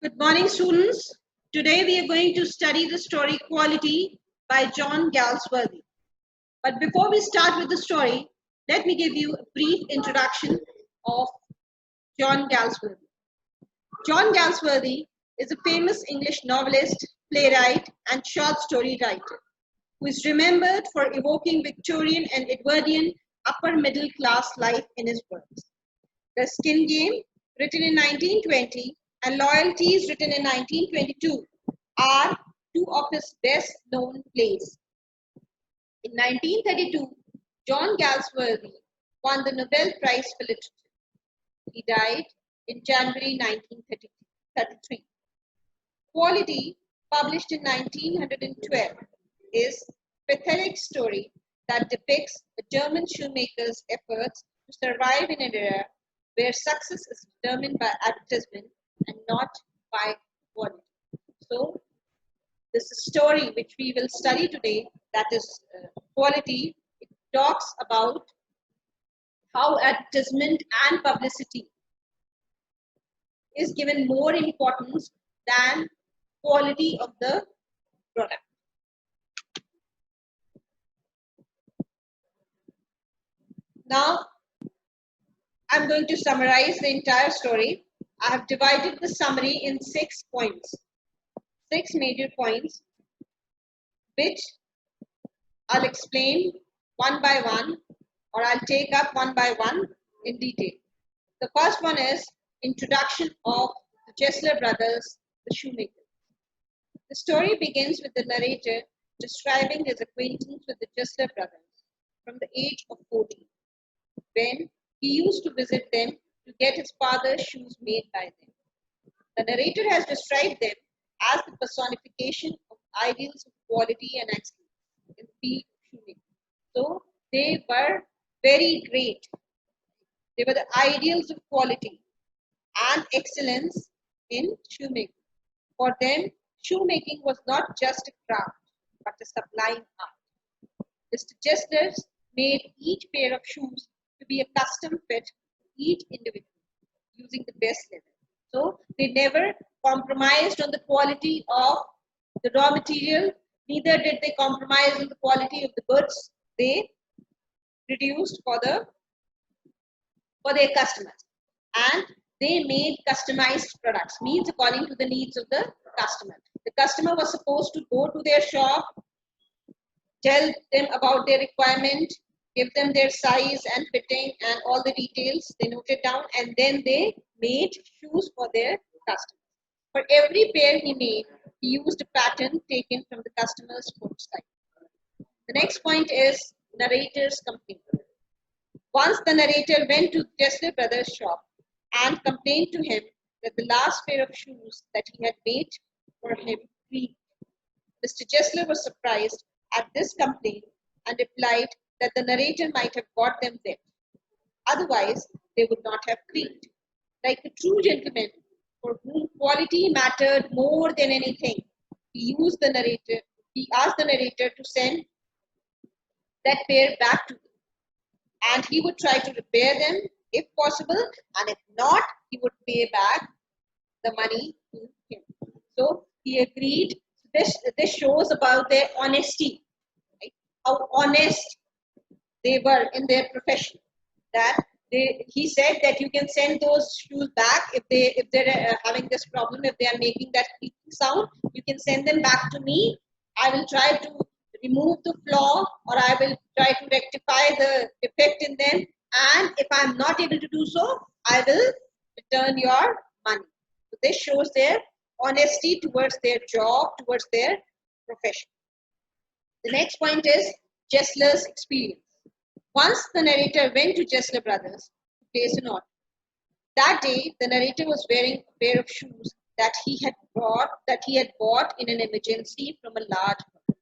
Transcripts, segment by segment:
Good morning, students. Today we are going to study the story Quality by John Galsworthy. But before we start with the story, let me give you a brief introduction of John Galsworthy. John Galsworthy is a famous English novelist, playwright, and short story writer who is remembered for evoking Victorian and Edwardian upper middle class life in his works. The Skin Game, written in 1920, and Loyalties, written in 1922, are two of his best known plays. In 1932, John Galsworthy won the Nobel Prize for Literature. He died in January 1933. Quality, published in 1912, is a pathetic story that depicts a German shoemaker's efforts to survive in an era where success is determined by advertisement and not by quality. So, this story which we will study today, that is Quality, it talks about how advertisement and publicity is given more importance than quality of the product. Now, I'm going to summarize the entire story. I have divided the summary in 6 points, 6 major points, which I'll explain one by one, or I'll take up one by one in detail. The first one is introduction of the Jessler brothers, the shoemakers. The story begins with the narrator describing his acquaintance with the Jessler brothers from the age of 14, when he used to visit them to get his father's shoes made by them. The narrator has described them as the personification of ideals of quality and excellence in the field of shoemaking. So they were very great. They were the ideals of quality and excellence in shoemaking. For them, shoemaking was not just a craft, but a sublime art. Mr. Jessler made each pair of shoes to be a custom fit for each individual using the best leather. So they never compromised on the quality of the raw material, neither did they compromise on the quality of the goods they produced for their customers. And they made customized products, means according to the needs of the customer. The customer was supposed to go to their shop, tell them about their requirement, give them their size and fitting and all the details. They noted down, and then they made shoes for their customers. For every pair he made, he used a pattern taken from the customer's foot size. The next point is narrator's complaint. Once the narrator went to Jessler Brothers' shop and complained to him that the last pair of shoes that he had made for him creaked. Mr. Jessler was surprised at this complaint and replied that the narrator might have bought them then. Otherwise, they would not have creaked. Like a true gentleman for whom quality mattered more than anything, he asked the narrator to send that pair back to him, and he would try to repair them if possible, and if not, he would pay back the money to him. So he agreed. This shows about their honesty, right? How honest they were in their profession. That he said that you can send those shoes back if they're having this problem, if they are making that creaking sound, you can send them back to me. I will try to remove the flaw, or I will try to rectify the defect in them, and if I'm not able to do so, I will return your money. So this shows their honesty towards their job, towards their profession. The next point is Jessler's experience. Once the narrator went to Jessler Brothers to place an order. That day, the narrator was wearing a pair of shoes that he had bought in an emergency from a large firm.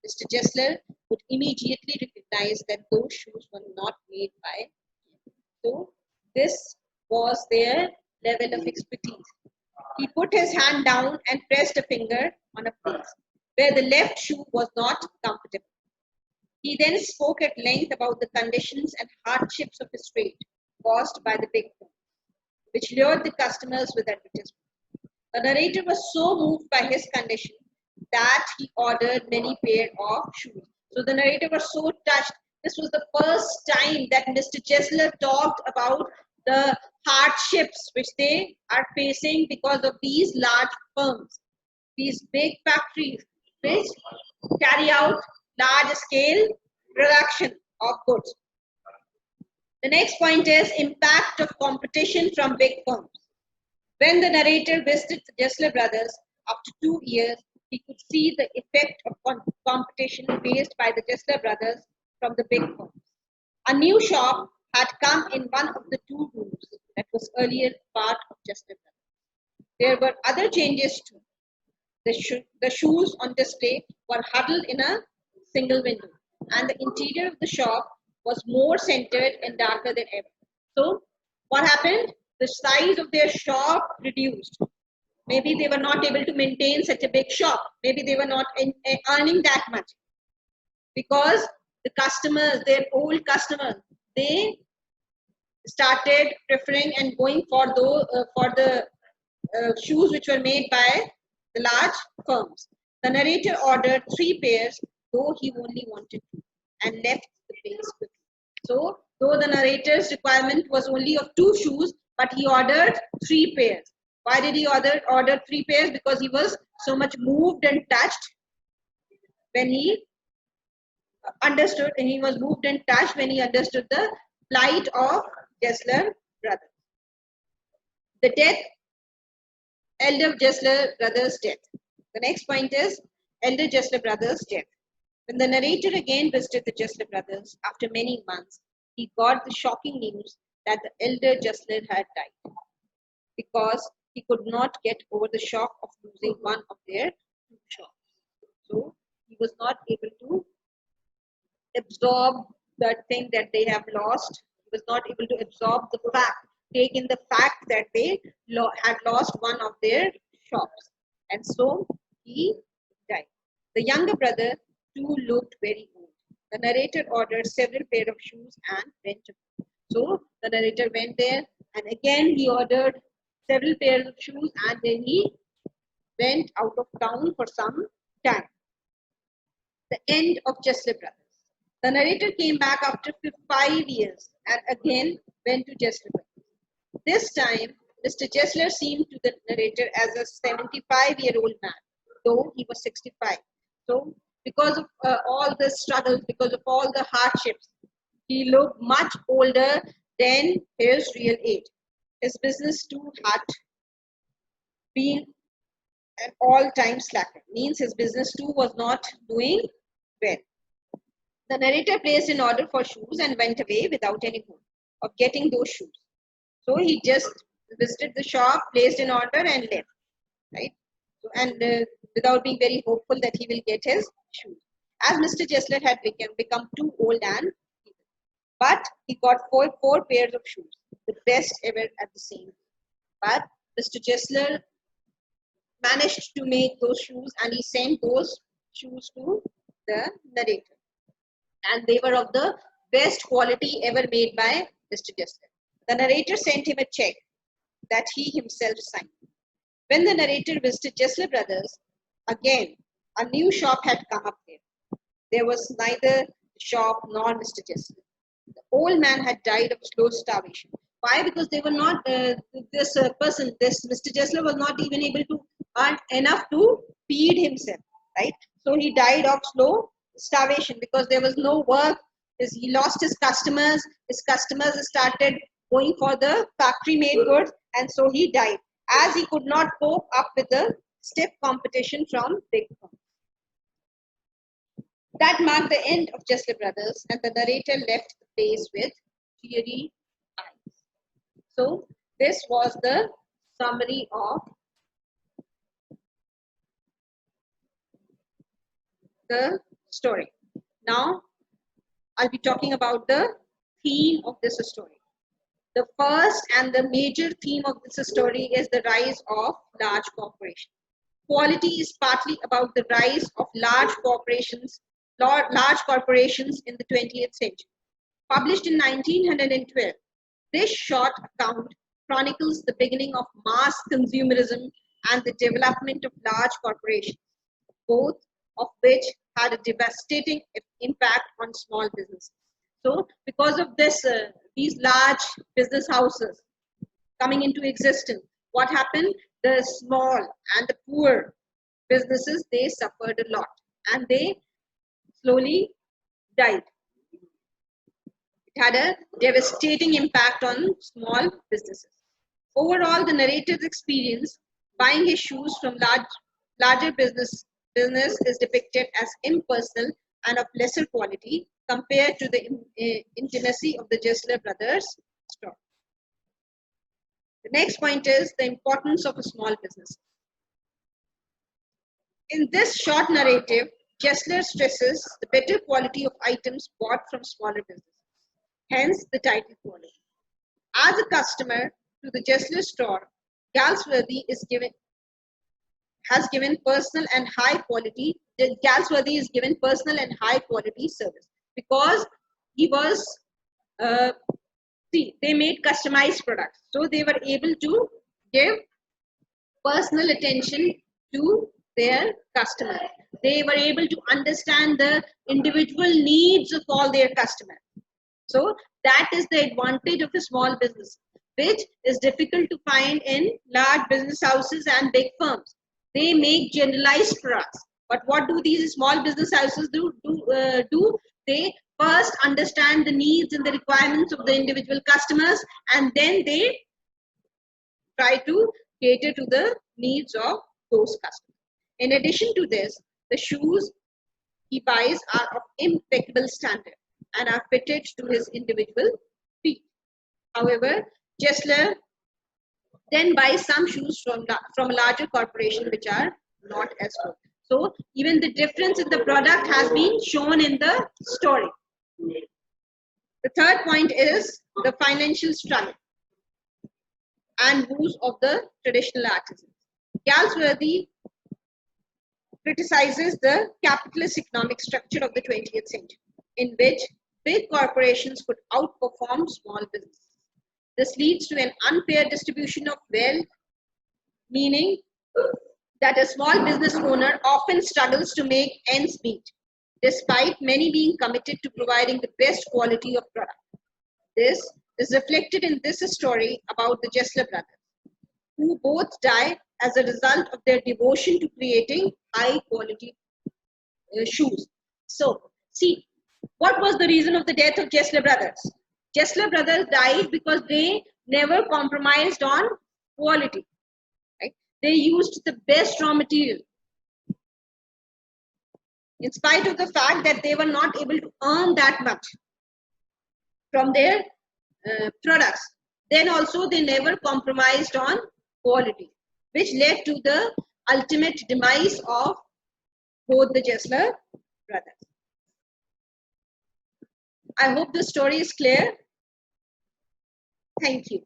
Mr. Jessler would immediately recognize that those shoes were not made by him. So this was their level of expertise. He put his hand down and pressed a finger on a place where the left shoe was not comfortable. He then spoke at length about the conditions and hardships of his trade caused by the big firm, which lured the customers with advertisements. The narrator was so moved by his condition that he ordered many pair of shoes. So the narrator was so touched. This was the first time that Mr. Chesler talked about the hardships which they are facing because of these large firms, these big factories which carry out large scale production of goods. The next point is impact of competition from big firms. When the narrator visited the Jesler brothers after 2 years, he could see the effect of competition faced by the Jesler brothers from the big firms. A new shop had come in one of the two rooms that was earlier part of Jesler brothers. There were other changes too. The shoes on display were huddled in a single window, and the interior of the shop was more centered and darker than ever. So, what happened? The size of their shop reduced. Maybe they were not able to maintain such a big shop. Maybe they were not earning that much because the customers, their old customers, they started preferring and going for the shoes which were made by the large firms. The narrator ordered 3 pairs, though he only wanted 2, and left the place quickly. So, though the narrator's requirement was only of 2 shoes, but he ordered 3 pairs. Why did he order 3 pairs? Because he was so much moved and touched when he understood, and he was moved and touched when he understood the plight of Jesler brothers. The death, elder Jesler brothers' death. The next point is elder Jesler brothers' death. When the narrator again visited the Jesler brothers after many months, he got the shocking news that the elder Jesler had died because he could not get over the shock of losing one of their 2 shops. So he was not able to absorb that thing that they have lost. He was not able to absorb the fact, take in the fact that they had lost one of their shops. And so he died. The younger brother too looked very old. The narrator ordered several pair of shoes and went away. So the narrator went there and again he ordered several pairs of shoes and then he went out of town for some time. The end of Jesler brothers. The narrator came back after 5 years and again went to Jesler brothers. This time, Mr. Jesler seemed to the narrator as a 75-year-old man, though he was 65. So, because of all the struggles, because of all the hardships, he looked much older than his real age. His business too had been an all-time slacker. Means his business too was not doing well. The narrator placed an order for shoes and went away without any hope of getting those shoes. So he just visited the shop, placed an order and left. Right? So, and without being very hopeful that he will get his shoes. As Mr. Jesler had become too old and evil. But he got four pairs of shoes, the best ever at the same time. But Mr. Jesler managed to make those shoes and he sent those shoes to the narrator. And they were of the best quality ever made by Mr. Jesler. The narrator sent him a check that he himself signed. When the narrator visited Jesler brothers, again, a new shop had come up there. There was neither the shop nor Mr. Jesler. The old man had died of slow starvation. Why? Because they were not, this Mr. Jesler was not even able to earn enough to feed himself, right? So he died of slow starvation because there was no work. He lost his customers started going for the factory made goods, and so he died as he could not cope up with the stiff competition from big firms. That marked the end of Jesler brothers, and the narrator left the place with teary eyes. So this was the summary of the story. Now I'll be talking about the theme of this story. The first and the major theme of this story is the rise of large corporations. Quality is partly about the rise of large corporations in the 20th century. Published in 1912, this short account chronicles the beginning of mass consumerism and the development of large corporations, both of which had a devastating impact on small businesses. So, because of this, these large business houses coming into existence, what happened? The small and the poor businesses, they suffered a lot and they slowly died. It had a devastating impact on small businesses. Overall, the narrator's experience buying his shoes from larger business is depicted as impersonal and of lesser quality compared to the intimacy of the Gessler brothers' store. The next point is the importance of a small business. In this short narrative, Gessler stresses the better quality of items bought from smaller businesses, hence the title quality. As a customer to the Gessler store, Galsworthy has given personal and high quality. Galsworthy is given personal and high quality service because he was. See, they made customized products, so they were able to give personal attention to their customer. They were able to understand the individual needs of all their customers. So that is the advantage of a small business, which is difficult to find in large business houses and big firms. They make generalized products. But what do these small business houses do? They first understand the needs and the requirements of the individual customers, and then they try to cater to the needs of those customers. In addition to this, the shoes he buys are of impeccable standard and are fitted to his individual feet. However, Gessler then buys some shoes from a larger corporation which are not as good. So even the difference in the product has been shown in the story. The third point is the financial struggle and woes of the traditional artisans. Galsworthy criticizes the capitalist economic structure of the 20th century, in which big corporations could outperform small businesses. This leads to an unfair distribution of wealth, meaning that a small business owner often struggles to make ends meet, despite many being committed to providing the best quality of product. This is reflected in this story about the Gessler brothers, who both die as a result of their devotion to creating high quality shoes. So, see, what was the reason of the death of Gessler brothers? Gessler brothers died because they never compromised on quality. Right? They used the best raw material. In spite of the fact that they were not able to earn that much from their products, then also they never compromised on quality, which led to the ultimate demise of both the Gessler brothers. I hope the story is clear. Thank you.